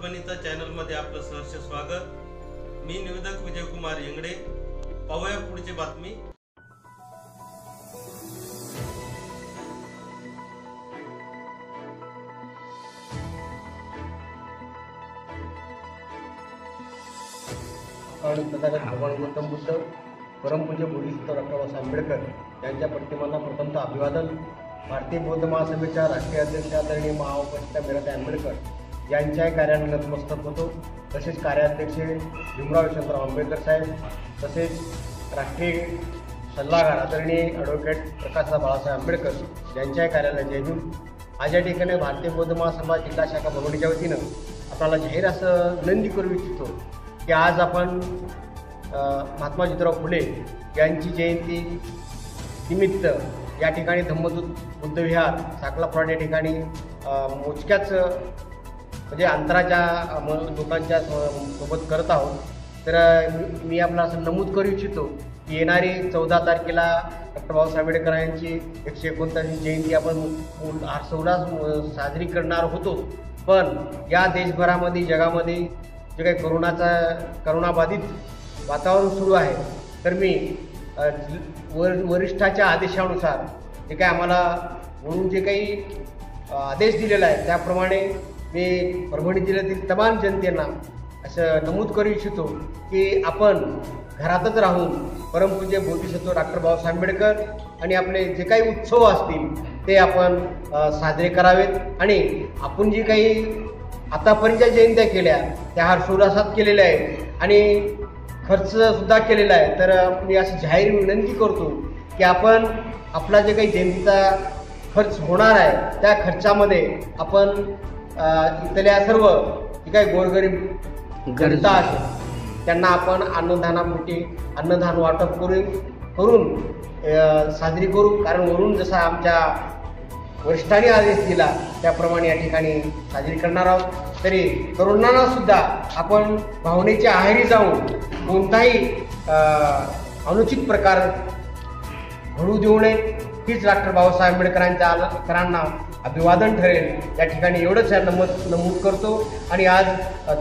परभणीचा चॅनलमध्ये आपलं सहर्ष स्वागत। मी निवेदक विजयकुमार येंगडे। पाहूया पुढची बातमी। भगवान गौतम बुद्ध परमपूज्य बोधिसत्व डॉ. आंबेडकर यांच्या प्रतिमांना प्रथमतः अभिवादन। भारतीय बौद्ध महासभेच्या राष्ट्रीय अध्यक्ष आदरणीय महाउपस्थित मीराताई आंबेडकर यांच्या कार्याने नतमस्तक होतो। तसेच कार्याध्यक्ष भीमराव यशवंतराव आंबेडकर साहेब, तसेच राष्ट्रीय सल्लागार आदरणीय ॲडव्होकेट प्रकाशराव बाळासाहेब आंबेडकर यांच्या कार्याला जय भीम। आज या ठिकाणी भारतीय बौद्ध महासभा जिल्हा शाखा परभणीच्या वतीनं आपल्याला जाहीर असं विनंती करू इच्छितो की आज आपण महात्मा ज्योतिराव फुले यांची जयंती निमित्त या ठिकाणी धम्मदूत बुद्धविहार साखलाफाट या ठिकाणी मोजक्याच म्हणजे अंतराच्या लोकांच्या सोबत करत आहोत। तर मी आपल्याला असं नमूद करू इच्छितो की येणारी 14 तारखेला डॉ. बाबासाहेब आंबेडकर यांची 139वी जयंती आपण हर्षोल्लास साजरी करणार होतो। पण या देशभरामध्ये जगामध्ये जे काही करोनाबाधित वातावरण सुरू आहे, तर मी वरिष्ठाच्या आदेशानुसार जे काही आम्हाला म्हणून जे काही आदेश दिलेला आहे त्याप्रमाणे मी परभणी जिल्ह्यातील तमाम जनतेला असं नमूद करू इच्छितो की आपण घरातच राहून परमपूज्य बोधिसत्व डॉ. बाबासाहेब आंबेडकर आणि आपले जे काही उत्सव असतील ते आपण साजरे करावेत। आणि आपण जी काही आतापर्यंत जयंत्या केल्या त्या हर्षोल्लासात केलेल्या आहेत आणि खर्चसुद्धा केलेला आहे। तर मी अशी जाहीर विनंती करतो की आपण आपला जे काही जयंतीचा खर्च होणार आहे त्या खर्चामध्ये आपण इथल्या सर्व जे काही गोरगरीब गरजा आहेत त्यांना आपण अन्नदानापोटी अन्नदान वाटप करून साजरी करू। कारण वरून जसा आमच्या वरिष्ठांनी आदेश दिला त्याप्रमाणे या ठिकाणी साजरी करणार आहोत। तरी तरुणांना सुद्धा आपण भावनेच्या आहारी जाऊन कोणताही अनुचित प्रकार घडू देऊ नये, हीच डॉ. बाबासाहेब आंबेडकरांना अभिवादन ठरेल। या ठिकाणी एवढंच नमूद करतो आणि आज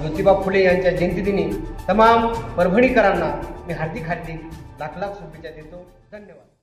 ज्योतिबा फुले यांच्या जयंतीदिनी तमाम परभणीकरांना मी हार्दिक लाख शुभेच्छा देतो। धन्यवाद।